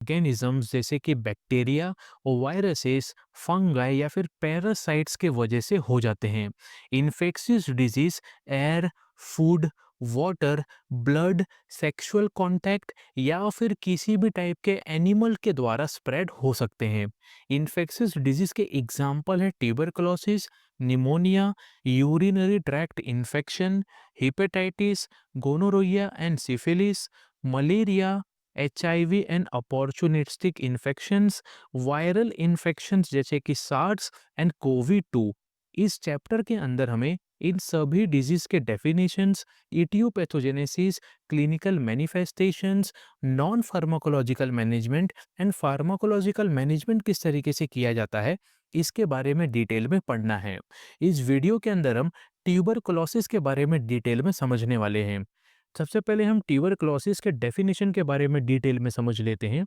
Organisms जैसे कि bacteria, viruses, fungi या फिर पैरासाइट्स के वजह से हो जाते हैं। Infectious disease air, food, water, blood, sexual contact या फिर किसी भी टाइप के एनिमल के द्वारा स्प्रेड हो सकते हैं। इन्फेक्शियस डिजीज के एग्जाम्पल है tuberculosis, pneumonia, urinary tract infection, hepatitis, gonorrhoea and syphilis, malaria, HIV and opportunistic infections, viral infections जैसे कि सार्स एंड कोविड 2। इस चैप्टर के अंदर हमें इन सभी डिजीज के definitions, aetiopathogenesis, clinical manifestations, non pharmacological management and pharmacological management किस तरीके से किया जाता है, इसके बारे में डिटेल में पढ़ना है। इस वीडियो के अंदर हम ट्यूबरकुलोसिस के बारे में डिटेल में समझने वाले हैं। सबसे पहले हम ट्यूबरकुलोसिस के डेफिनेशन के बारे में डिटेल में समझ लेते हैं।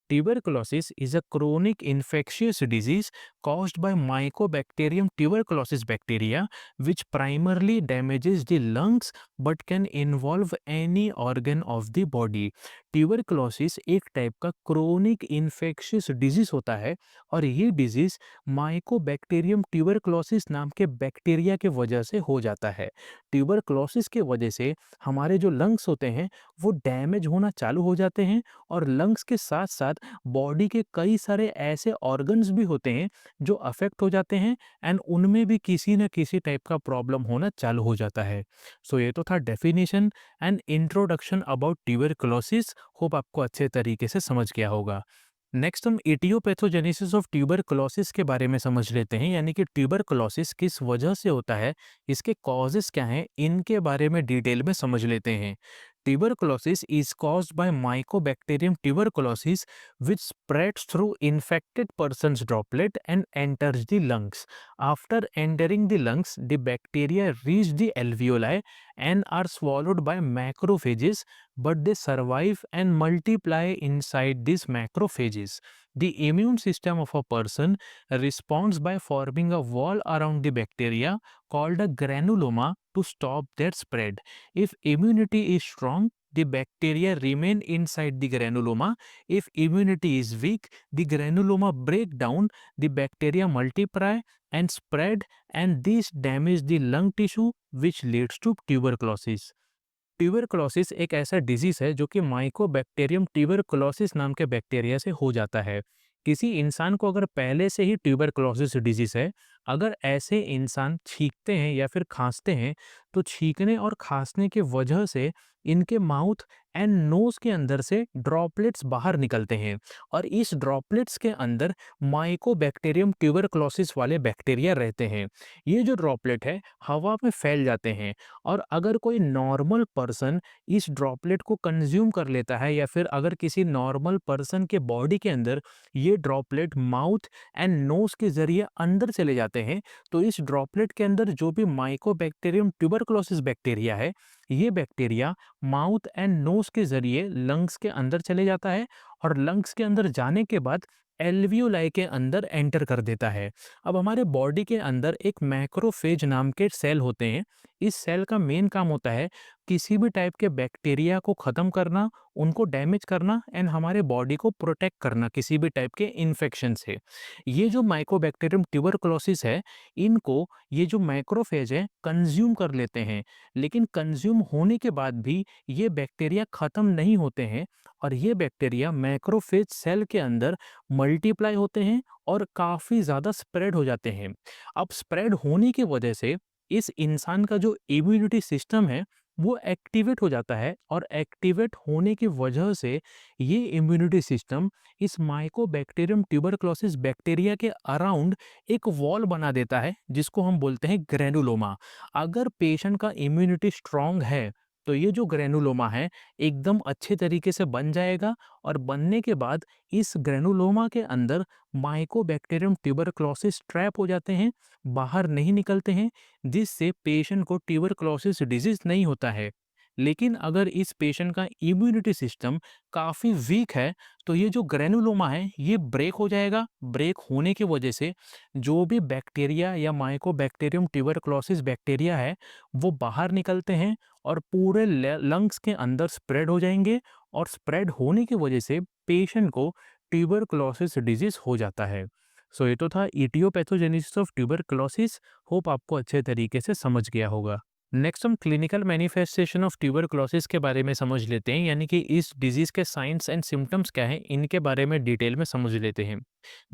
Tuberculosis is a chronic infectious disease caused by Mycobacterium tuberculosis bacteria, which primarily damages the lungs but can involve any organ of the body। Tuberculosis एक टाइप का क्रोनिक इन्फेक्शियस डिजीज होता है और ये डिजीज माइकोबैक्टीरियम ट्यूबरकुलोसिस नाम के bacteria के वजह से हो जाता है। ट्यूबरकुलोसिस के वजह से हमारे जो लंग्स होते हैं वो डैमेज होना चालू हो जाते हैं और लंग्स के साथ साथ बॉडी के कई सारे ऐसे ऑर्गन्स भी होते हैं जो अफेक्ट हो जाते हैं एंड उनमें भी किसी न किसी टाइप का प्रॉब्लम होना चालू हो जाता है। सो ये तो था definition and introduction about tuberculosis. Hope आपको अच्छे तरीके से समझ गया होगा। नेक्स्ट हम इटियोपैथोजेनेसिस ऑफ ट्यूबरकुलोसिस के बारे में समझ लेते हैं, यानी कि ट्यूबरकुलोसिस किस वजह से होता है, इसके कॉजेस क्या हैं, इनके बारे में डिटेल में समझ लेते हैं। Tuberculosis is caused by Mycobacterium tuberculosis, which spreads through infected person's droplet and enters the lungs. After entering the lungs, the bacteria reach the alveoli and are swallowed by macrophages, but they survive and multiply inside these macrophages. The immune system of a person responds by forming a wall around the bacteria called a granuloma to stop their spread. If immunity is strong, the bacteria remain inside the granuloma. If immunity is weak, the granuloma break down, the bacteria multiply and spread, and this damage the lung tissue which leads to tuberculosis। Tuberculosis एक ऐसा disease है जो कि Mycobacterium tuberculosis नाम के bacteria से हो जाता है। किसी इंसान को अगर पहले से ही ट्यूबरकुलोसिस डिजीज है, अगर ऐसे इंसान छींकते हैं या फिर खांसते हैं, तो छींकने और खांसने की वजह से इनके माउथ एंड नोज के अंदर से ड्रॉपलेट्स बाहर निकलते हैं और इस ड्रॉपलेट्स के अंदर माइकोबैक्टीरियम ट्यूबरकुलोसिस वाले बैक्टीरिया रहते हैं। ये जो ड्रॉपलेट है हवा में फैल जाते हैं और अगर कोई नॉर्मल पर्सन इस ड्रॉपलेट को कंज्यूम कर लेता है या फिर अगर किसी नॉर्मल पर्सन के बॉडी के अंदर ये ड्रॉपलेट माउथ एंड नोज के जरिए अंदर चले जाते हैं, तो इस ड्रॉपलेट के अंदर जो भी माइकोबैक्टीरियम ट्यूबरकुलोसिस बैक्टीरिया है, ये बैक्टीरिया माउथ एंड नोज के जरिए लंग्स के अंदर चले जाता है और लंग्स के अंदर जाने के बाद एल्वियोलाई के अंदर एंटर कर देता है। अब हमारे बॉडी के अंदर एक मैक्रोफेज नाम के सेल होते हैं। इस सेल का मेन काम होता है किसी भी टाइप के बैक्टीरिया को ख़त्म करना, उनको डैमेज करना एंड हमारे बॉडी को प्रोटेक्ट करना किसी भी टाइप के इन्फेक्शन से। ये जो माइकोबैक्टीरियम ट्यूबरकुलोसिस है, इनको ये जो मैक्रोफेज है कंज्यूम कर लेते हैं, लेकिन कंज्यूम होने के बाद भी ये बैक्टीरिया ख़त्म नहीं होते हैं और ये बैक्टीरिया मैक्रोफेज सेल के अंदर मल्टीप्लाई होते हैं और काफ़ी ज़्यादा स्प्रेड हो जाते हैं। अब स्प्रेड होने की वजह से इस इंसान का जो इम्यूनिटी सिस्टम है वो एक्टिवेट हो जाता है और एक्टिवेट होने की वजह से ये इम्यूनिटी सिस्टम इस माइकोबैक्टीरियम ट्यूबरकुलोसिस बैक्टीरिया के अराउंड एक वॉल बना देता है जिसको हम बोलते हैं ग्रेनुलोमा। अगर पेशेंट का इम्यूनिटी स्ट्रांग है तो ये जो ग्रेनुलोमा है एकदम अच्छे तरीके से बन जाएगा और बनने के बाद इस ग्रेनुलोमा के अंदर माइकोबैक्टीरियम ट्यूबरकुलोसिस ट्रैप हो जाते हैं, बाहर नहीं निकलते हैं, जिससे पेशेंट को ट्यूबरकुलोसिस डिजीज नहीं होता है। लेकिन अगर इस पेशेंट का इम्यूनिटी सिस्टम काफ़ी वीक है तो ये जो ग्रेनुलोमा है ये ब्रेक हो जाएगा। ब्रेक होने की वजह से जो भी बैक्टीरिया या माइकोबैक्टीरियम ट्यूबरकुलोसिस बैक्टीरिया है वो बाहर निकलते हैं और पूरे लंग्स के अंदर स्प्रेड हो जाएंगे और स्प्रेड होने की वजह से पेशेंट को ट्यूबरकुलोसिस डिजीज हो जाता है। सो ये तो था इटियोपैथोजेनेसिस ऑफ ट्यूबरकुलोसिस। होप आपको अच्छे तरीके से समझ गया होगा। नेक्स्ट हम क्लिनिकल मैनिफेस्टेशन ऑफ ट्यूबरकुलोसिस के बारे में समझ लेते हैं, यानी कि इस डिजीज के साइंस एंड सिम्टम्स क्या हैं, इनके बारे में डिटेल में समझ लेते हैं।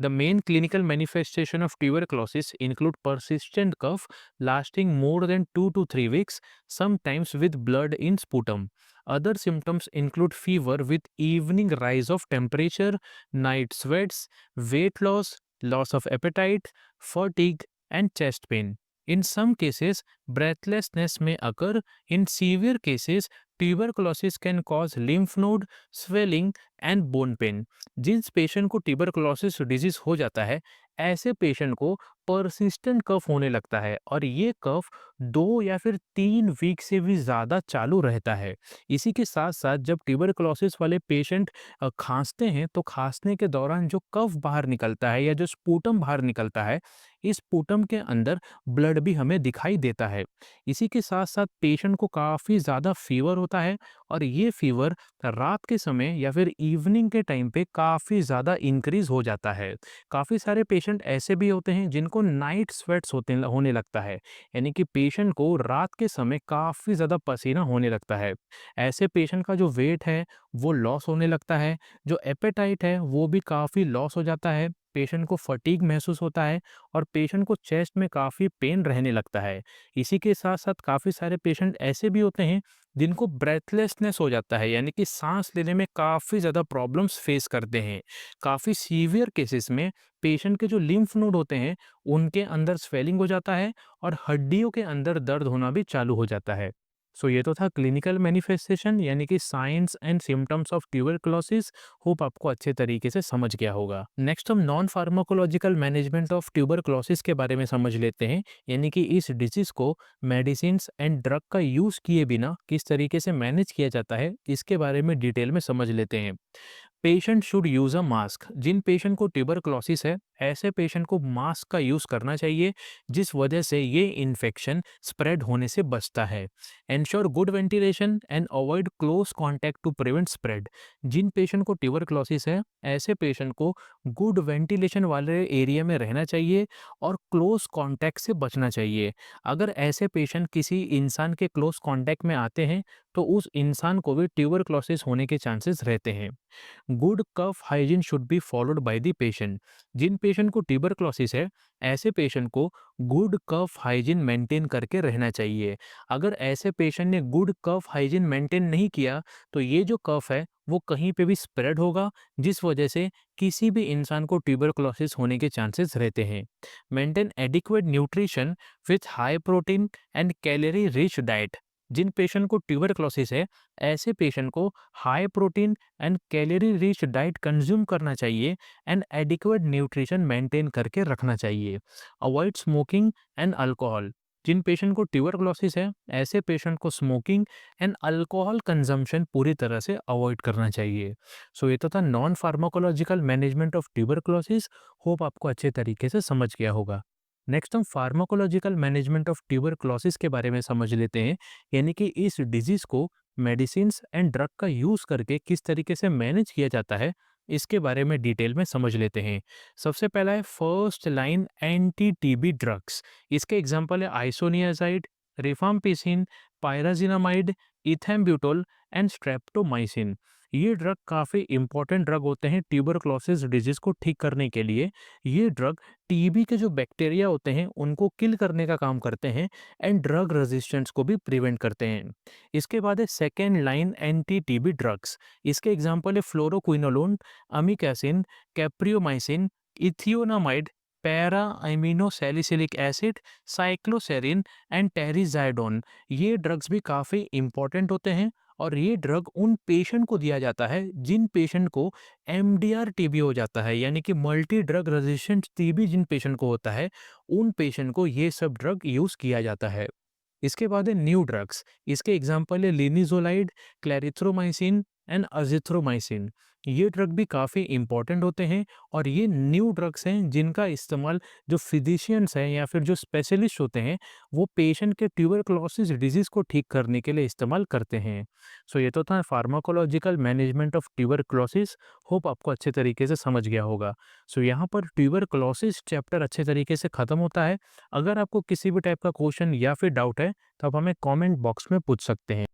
The main clinical manifestation of tuberculosis include persistent cough lasting more than 2 to 3 weeks, sometimes with blood in sputum. Other symptoms include fever with evening rise of temperature, night sweats, weight loss, loss of appetite, fatigue, and chest pain. In some cases, breathlessness may occur. In severe cases, tuberculosis can cause lymph node swelling and bone pain. जिस patient को tuberculosis disease हो जाता है, ऐसे patient को persistent कफ होने लगता है और ये कफ 2 या फिर 3 वीक से भी ज़्यादा चालू रहता है। इसी के साथ साथ जब ट्यूबरकुलोसिस वाले पेशेंट खांसते हैं, तो खांसने के दौरान जो कफ बाहर निकलता है या जो स्पूटम बाहर निकलता है, इस स्पूटम के अंदर ब्लड भी हमें दिखाई देता है। इसी के साथ साथ पेशेंट को काफ़ी ज़्यादा फीवर होता है और ये फीवर रात के समय या फिर इवनिंग के टाइम पे काफ़ी ज़्यादा इंक्रीज हो जाता है। काफ़ी सारे पेशेंट ऐसे भी होते हैं जिनको नाइट स्वेट्स होने लगता है, यानी कि पेशेंट को रात के समय काफ़ी ज़्यादा पसीना होने लगता है। ऐसे पेशेंट का जो वेट है वो लॉस होने लगता है, जो एपेटाइट है वो भी काफ़ी लॉस हो जाता है, पेशेंट को फटीग महसूस होता है और पेशेंट को चेस्ट में काफ़ी पेन रहने लगता है। इसी के साथ साथ काफ़ी सारे पेशेंट ऐसे भी होते हैं जिनको ब्रेथलेसनेस हो जाता है, यानी कि सांस लेने में काफ़ी ज़्यादा प्रॉब्लम्स फेस करते हैं। काफ़ी सीवियर केसेस में पेशेंट के जो लिम्फ नोड होते हैं उनके अंदर स्वेलिंग हो जाता है और हड्डियों के अंदर दर्द होना भी चालू हो जाता है। सो ये तो था क्लिनिकल मैनिफेस्टेशन, यानी कि science and symptoms of tuberculosis. Hope आपको अच्छे तरीके से समझ गया होगा। नेक्स्ट हम non pharmacological management of tuberculosis के बारे में समझ लेते हैं, यानी कि इस डिजीज को मेडिसिन एंड ड्रग का यूज किए बिना किस तरीके से मैनेज किया जाता है, इसके बारे में डिटेल में समझ लेते हैं। Patient should use a mask. जिन पेशेंट को ट्यूबरकुलोसिस है, ऐसे पेशेंट को मास्क का यूज करना चाहिए, जिस वजह से ये इन्फेक्शन स्प्रेड होने से बचता है। Ensure good ventilation and avoid close contact to prevent spread. जिन पेशेंट को ट्यूबरकुलोसिस है, ऐसे पेशेंट को गुड वेंटिलेशन वाले एरिया में रहना चाहिए और क्लोज कॉन्टैक्ट से बचना चाहिए। अगर ऐसे पेशेंट किसी इंसान के क्लोज कॉन्टैक्ट में आते हैं, तो उस इंसान को भी ट्यूबरकुलोसिस होने के चांसेस रहते हैं। Good cough hygiene should be followed by the patient. जिन पेशेंट को ट्यूबरकुलोसिस है, ऐसे पेशेंट को गुड कफ हाइजीन मेंटेन करके रहना चाहिए। अगर ऐसे पेशेंट ने गुड कफ हाइजीन मेंटेन नहीं किया, तो ये जो कफ है वो कहीं पे भी स्प्रेड होगा, जिस वजह से किसी भी इंसान को ट्यूबरकुलोसिस होने के चांसेस रहते हैं। Maintain adequate nutrition with high protein and calorie rich diet. जिन पेशेंट को ट्यूबरकुलोसिस है, ऐसे पेशेंट को high protein and calorie rich diet consume करना चाहिए एंड एडिक्वेट न्यूट्रिशन मेंटेन करके रखना चाहिए। Avoid smoking and alcohol. जिन पेशेंट को ट्यूबरकुलोसिस है, ऐसे पेशेंट को स्मोकिंग एंड अल्कोहल कंजम्पशन पूरी तरह से अवॉइड करना चाहिए। सो ये तो था non pharmacological management of tuberculosis. Hope आपको अच्छे तरीके से समझ गया होगा। नेक्स्ट हम फार्माकोलॉजिकल मैनेजमेंट ऑफ ट्यूबरकुलोसिस के बारे में समझ लेते हैं, यानी कि इस डिजीज को मेडिसिन्स एंड ड्रग का यूज करके किस तरीके से मैनेज किया जाता है, इसके बारे में डिटेल में समझ लेते हैं। सबसे पहला है first line anti TB drugs. इसके एग्जांपल है isoniazid, rifampicin, pyrazinamide, ethambutol and streptomycin. ये ड्रग काफ़ी इंपॉर्टेंट ड्रग होते हैं ट्यूबरकुलोसिस डिजीज को ठीक करने के लिए। ये ड्रग टीबी के जो बैक्टीरिया होते हैं उनको किल करने का काम करते हैं एंड ड्रग रेजिस्टेंस को भी प्रिवेंट करते हैं। इसके बाद है second line anti TB drugs. इसके एग्जांपल है fluoroquinolone, amikacin, capreomycin, ethionamide, para amino salicylic acid, cycloserine and terizidone. ये ड्रग्स भी काफ़ी इंपॉर्टेंट होते हैं और ये ड्रग उन पेशेंट को दिया जाता है जिन पेशेंट को एमडीआर टीबी हो जाता है, यानी कि मल्टी ड्रग रेजिस्टेंट टीबी जिन पेशेंट को होता है, उन पेशेंट को ये सब ड्रग यूज़ किया जाता है। इसके बाद है न्यू ड्रग्स। इसके एग्जांपल है लिनिजोलाइड, क्लैरिथ्रोमाइसिन, एंड अज़िथ्रोमाइसिन। ये ड्रग भी काफ़ी इम्पोर्टेंट होते हैं और ये न्यू ड्रग्स हैं जिनका इस्तेमाल जो फिजिशियंस हैं या फिर जो स्पेशलिस्ट होते हैं, वो पेशेंट के ट्यूबरकुलोसिस डिजीज़ को ठीक करने के लिए इस्तेमाल करते हैं। सो ये तो था pharmacological management of tuberculosis. Hope आपको अच्छे तरीके से समझ गया होगा। सो यहाँ पर ट्यूबरकुलोसिस चैप्टर अच्छे तरीके से ख़त्म होता है। अगर आपको किसी भी टाइप का क्वेश्चन या फिर डाउट है, तो आप हमें कमेंट बॉक्स में पूछ सकते हैं।